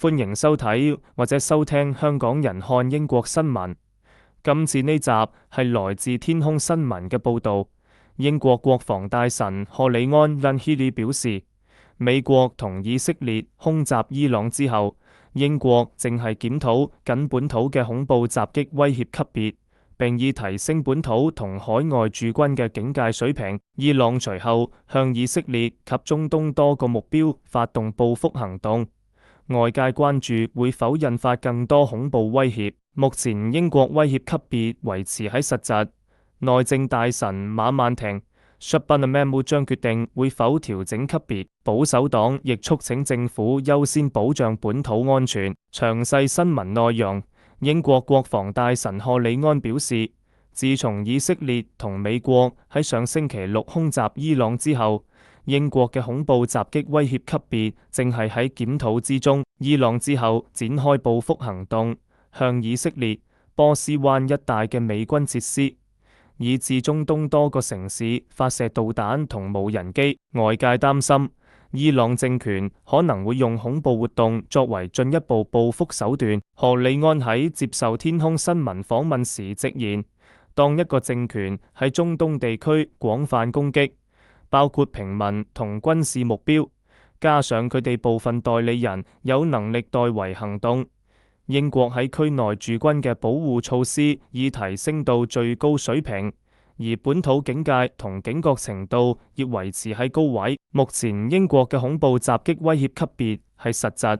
歡迎收睇或者收聽香港人看英國新聞。今次呢集係來自天空新聞嘅報導。英國國防大臣賀里安·恩希里表示，美國同以色列空襲伊朗之後，英國正係檢討緊本土嘅恐怖襲擊威脅級別，並已提升本土同海外駐軍嘅警戒水平。伊朗隨後向以色列及中東多個目標發動報復行動，外界關注會否引發更多恐怖威脅。目前英國威脅級別維持喺實質。內政大臣馬曼廷 Shahbanamemu 將決定會否調整級別。保守黨亦促請政府優先保障本土安全。詳細新聞內容。英國國防大臣賀里安表示，自從以色列同美國喺上星期六空襲伊朗之後，英國嘅恐怖襲擊威脅級別正係喺檢討之中。伊朗之後展開報復行動，向以色列、波斯灣一帶嘅美軍設施，以至中東多個城市發射導彈同無人機。外界擔心伊朗政權可能會用恐怖活動作為進一步報復手段。賀里安喺接受天空新聞訪問時直言，當一個政權喺中東地區廣泛攻擊，包括平民同軍事目標，加上佢哋部分代理人有能力代為行動，英國喺區內駐軍嘅保護措施已提升到最高水平，而本土警戒同警覺程度亦維持喺高位。目前英國嘅恐怖襲擊威脅級別係實質，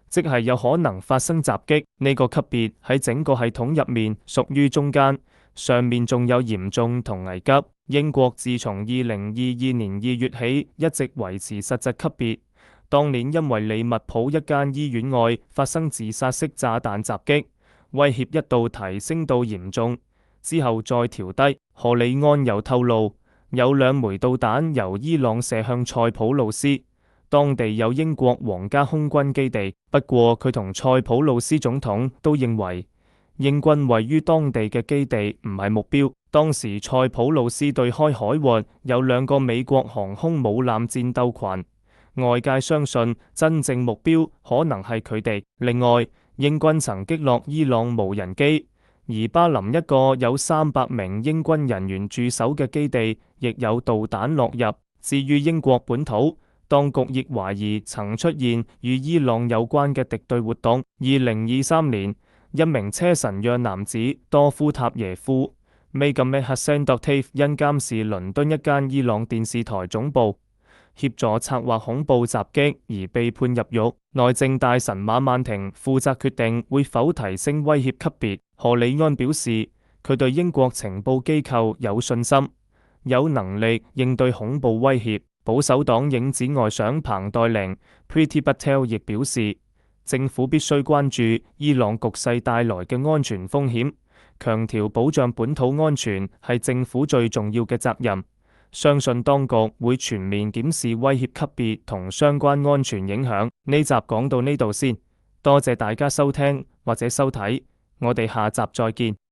即係有可能發生襲擊。呢個級別喺整個系統入面屬於中間，上面仲有嚴重同危急。英國自從2022年2月起一直維持實質級別。當年因為利物浦一間醫院外發生自殺式炸彈襲擊，威脅一度提升到嚴重，之後再調低。賀里安又透露，有2枚導彈由伊朗射向塞浦路斯，當地有英國皇家空軍基地。不過佢同塞浦路斯總統都認為，英軍位於當地嘅基地唔係目標。當時塞浦路斯對開海域有2個美國航空母艦戰鬥群。外界相信真正目標可能係佢哋。另外，英軍曾擊落伊朗無人機，而巴林一個有300名英軍人員駐守嘅基地亦有導彈落入。至於英國本土，當局亦懷疑曾出現與伊朗有關嘅敵對活動。2023年，一名車臣讓男子多夫塔耶夫 Magomed Hassan Dottif 因監視倫敦一間伊朗電視台總部，協助策劃恐怖襲擊而被判入獄。內政大臣馬曼廷負責決定會否提升威脅級別。賀里安表示，佢對英國情報機構有信心，有能力應對恐怖威脅。保守黨影子外相彭黛玲 Priti Patel 亦表示，政府必須關注伊朗局勢帶來嘅安全風險，強調保障本土安全係政府最重要嘅責任。相信當局會全面檢視威脅級別同相關安全影響。呢集講到呢度先，多謝大家收聽或者收睇，我哋下集再見。